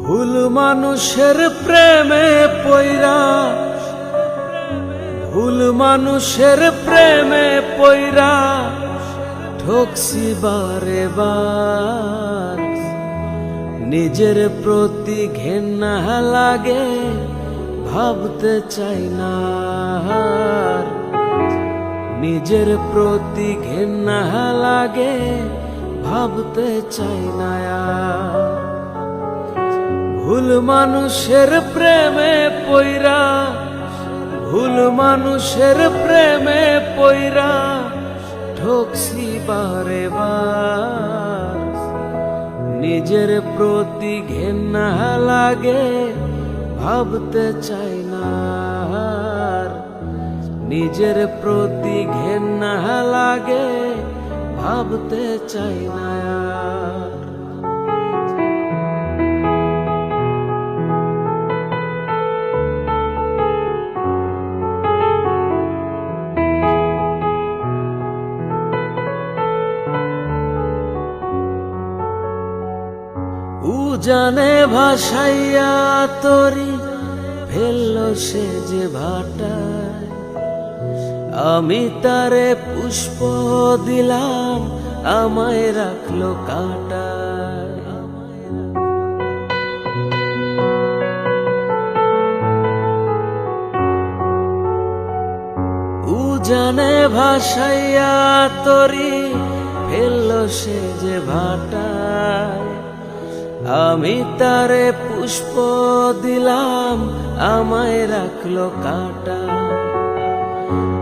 ভুল মানুষের প্রেমে পইরা, ভুল মানুষের প্রেমে পইরা ঠকছি বারে বার। নিজের প্রতি ঘেন্না লাগে, ভাবতে চাই না আর। নিজের প্রতি ঘেন্না লাগে, ভাবতে চাই না আর। ভুল মানুষের প্রেমে পইরা, ভুল মানুষের প্রেমে পইরা ঠকছি বারে বার। নিজের প্রতি ঘেন্না লাগে, ভাবতে চাই না আর। নিজের প্রতি ঘেন্না লাগে, ভাবতে চাই না আর। জানে ভাসাইয়া তরি ফেললো সে যে ভাটায়। আমি তারে পুষ্প দিলাম, আমায় রাখলো কাঁটায়। জানে ভাসাইয়া তরি ফেললো সে যে ভাটায়। আমি তারে পুষ্প দিলাম, আমায় রাখলো কাঁটা।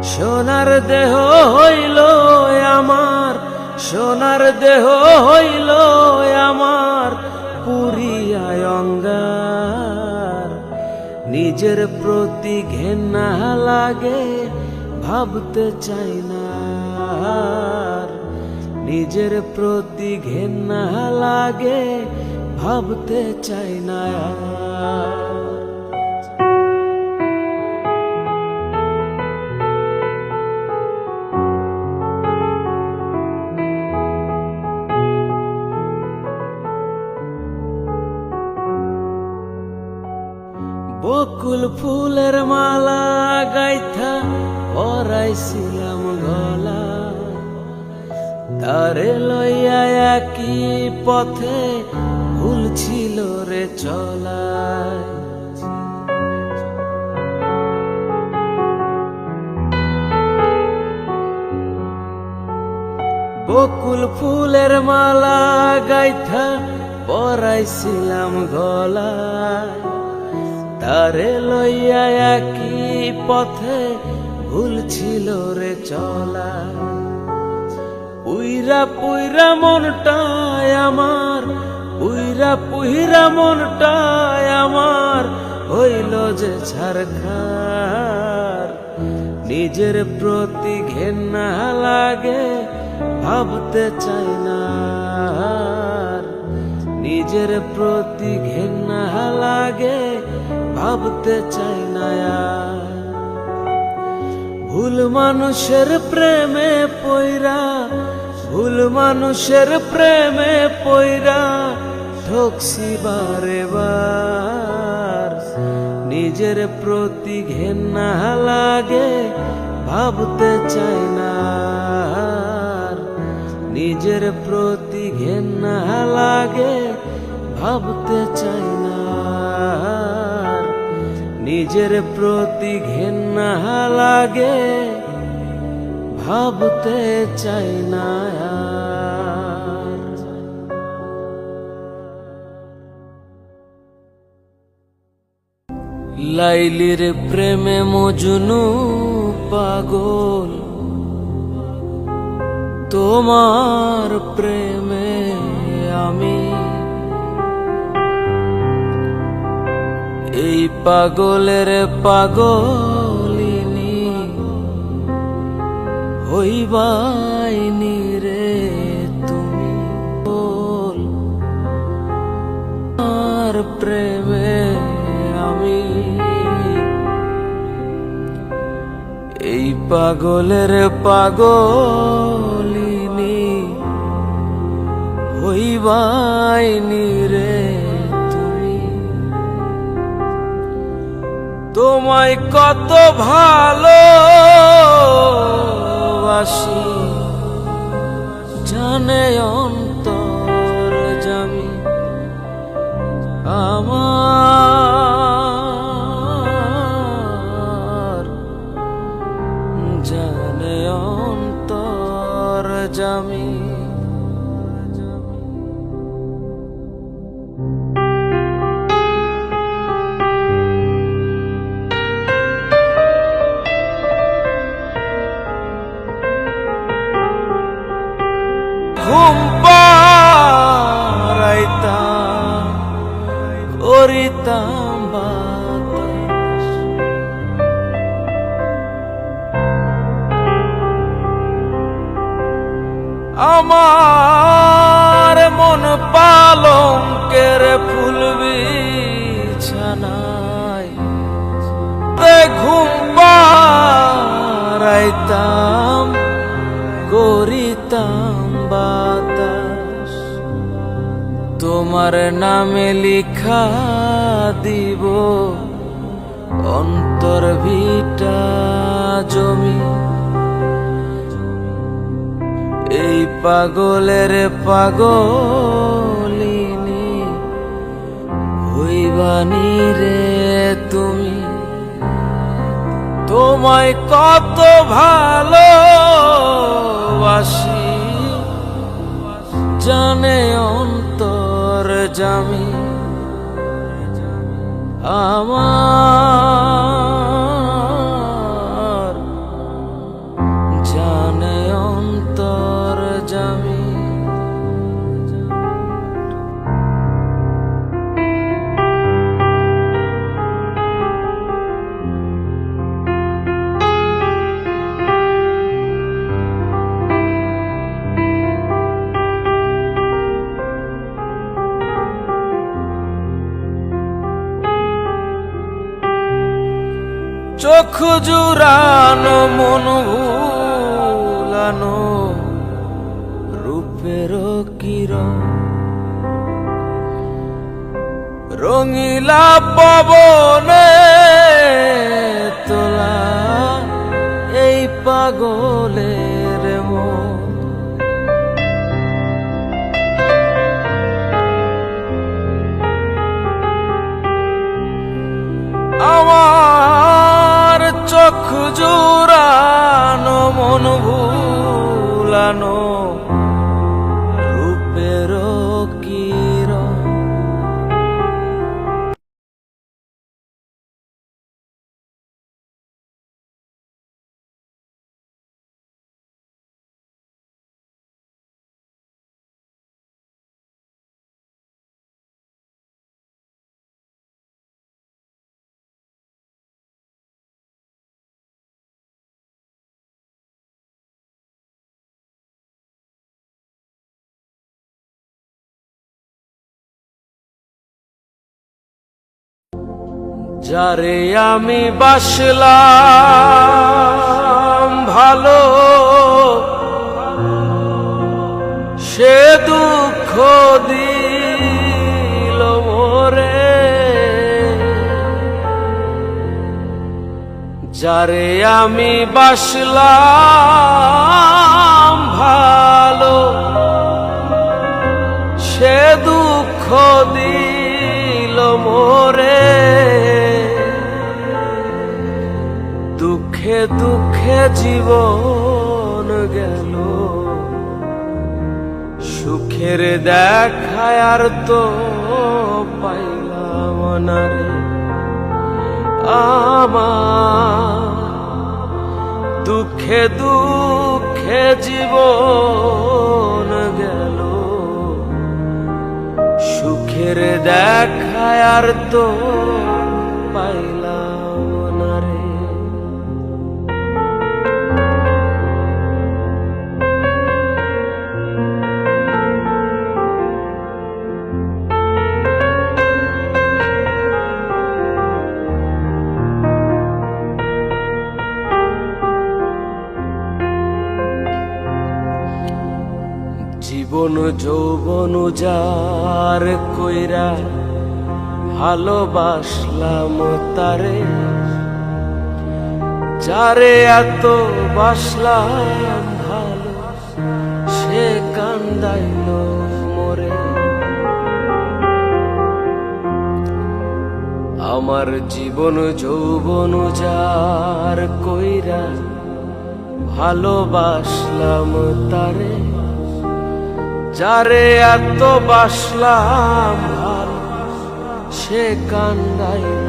সোনার দেহ হইল আমার, সোনার দেহ হইল আমার পুরিয়ায় অঙ্গার। নিজের প্রতি ঘেন্না লাগে, ভাবতে চাই না আর। নিজের প্রতি ঘেন্না লাগে, ভাবতে চাই না আর। বকুল ফুলের মালা গাইথা পরাইছিলাম গলা। তারে লইয়া একই পথে ভুল ছিল রে চলায়। বকুল ফুলের মালা গাইথা পরাইছিলাম গলায়। তারে লইয়া একই পথে ভুল ছিল রে চলায়। পুইরা পুইরা মনটায় আমার, পুইরা পুইরা মনটায় আমার হইল যে ছারখার। নিজের প্রতি ঘেন্না লাগে, ভাবতে চাই না আর। নিজের প্রতি ঘেন্না লাগে, ভাবতে চাই না আর। ভুল মানুষের প্রেমে পইরা, ভুল মানুষের প্রেমে পইরা ঠকছি বারে বার। নিজের প্রতি ঘেন্না লাগে, ভাবতে চাই না আর। নিজের প্রতি ঘেন্না লাগে, ভাবতে চাই না আর। নিজের প্রতি ঘেন্না লাগে, ভাবতে চাই না আর। লাইলির প্রেমে মজনু পাগল, তোমার প্রেমে আমি। এই পাগলের পাগলিনী হইবাইনি রে তুমি। বল আর প্রেমে আমি। এই পাগলের পাগলিনী হইবাইনি রে তুমি। তোমায় কত ভালোবাসি জানে অন্তর জামি আমার, জানে অন্তর জামি। ঘুম পাড়াইতাম করিতাম বাতাস, আমার মন পালঙ্কের ফুল বিছানায় ঘুম পাড়াইতাম করিতাম বাতাস, তোমার নামে লিখা দিব অন্তর ভিটা জমি। এই পাগলের পাগলিনী হইবানি রে তুমি, তোমায় কত ভালোবাসি জানে অন্তর জামি আমার, জানে অন্তর জামি। চোখ জুড়ানো মন ভুলানো রূপের কিরণ, রঙিলা পবনে তোলা এই পাগলের মন। আমার চোখ জুড়ানো মন ভুলানো রূপের কিরণ, যারে আমি বাসলাম ভালো সে দুঃখ দিল মোরে, যারে আমি বাসলাম ভালো সে দুঃখ দিল মোরে, দুঃখে দুঃখে জীবন গেল সুখের দেখায় আর তো পাইলাম না রে আমার, দুঃখে দুঃখে জীবন গেল সুখের দেখায় আর তো পাইলাম না রে। জীবন যৌবন যার কইরা ভালোবাসলাম তারে, যারে এত বাসলাম ভালো সে কান্দাইল মোরে। আমার জীবন যৌবন যার কইরা ভালোবাসলাম তারে, যারে এত বাসলাম ভালো সে কান্দাইল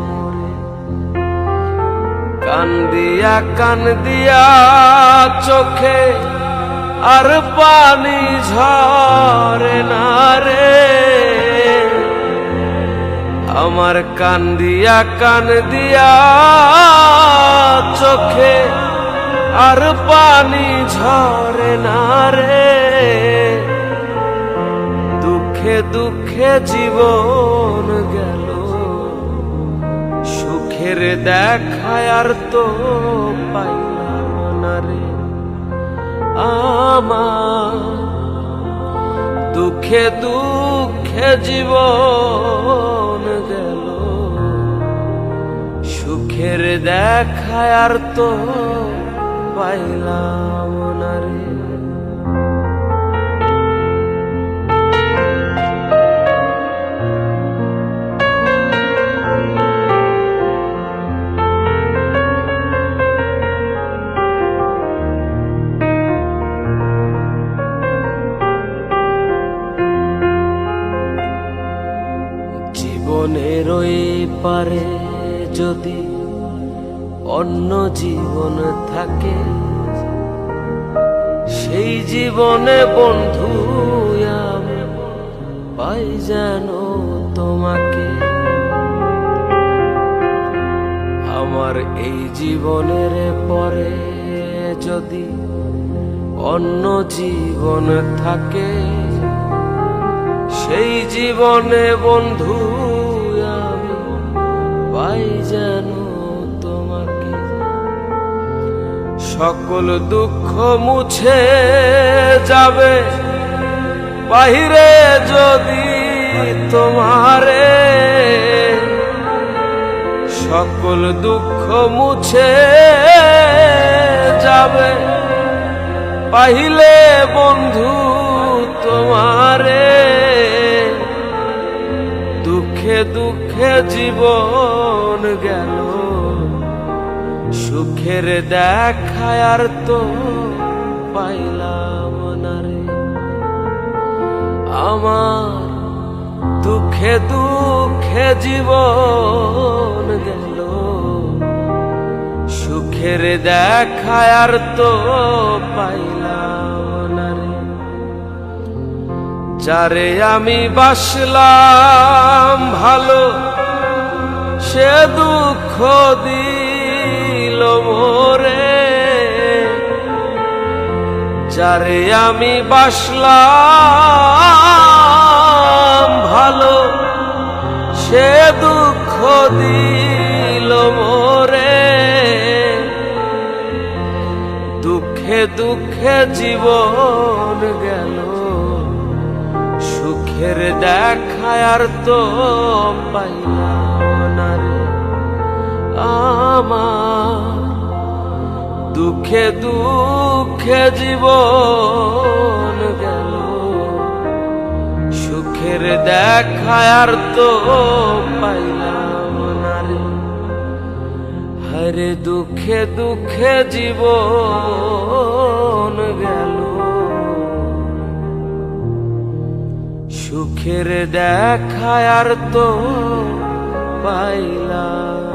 মোরে। কান্দিয়া কান্দিয়া চোখে আর পানি ঝরে না রে, আমার কান্দিয়া কান্দিয়া চোখে আর পানি ঝরে না রে। দুঃখে দুঃখে জীবন গেল, সুখের দেখায় আর তো পাইলাম না রে। আমার দুঃখে দুঃখে জীবন গেল, সুখের দেখায় আর তো পাইলাম না রে। জীবনের ওই পারে যদি অন্য জীবন থাকে, সেই জীবনে বন্ধু আমি পাই যেন তোমাকে। আমার এই জীবনের পরে যদি অন্য জীবন থাকে, সেই জীবনে বন্ধু আমি পাই যেন তোমাকে। সকল দুঃখ মুছে যাবে বাহিরে যদি তোমারে, সকল দুঃখ মুছে যাবে পাহিলে বন্ধু তোমারে। দুঃখে দুঃখে জীবন গেল, সুখের দেখায় আর তো পাইলাম না রে। আমার দুঃখে দুঃখে জীবন গেল, সুখের দেখায় আর তো পাইলাম না রে। যারে আমি বাসলাম ভালো সে দুঃখ দিল মোরে, যারে আমি বাসলাম ভালো সে দুঃখ দিল মোরে। দুঃখে দুঃখে জীবন গেল, সুখের দেখায় আর তো পাইলাম না রে। আমার দুঃখে দুঃখে জীবন গেল, সুখের দেখায় আর তো পাইলাম না রে। হরে দুঃখে দুঃখে জীবন গেল, সুখের দেখায় আর তো পাইলাম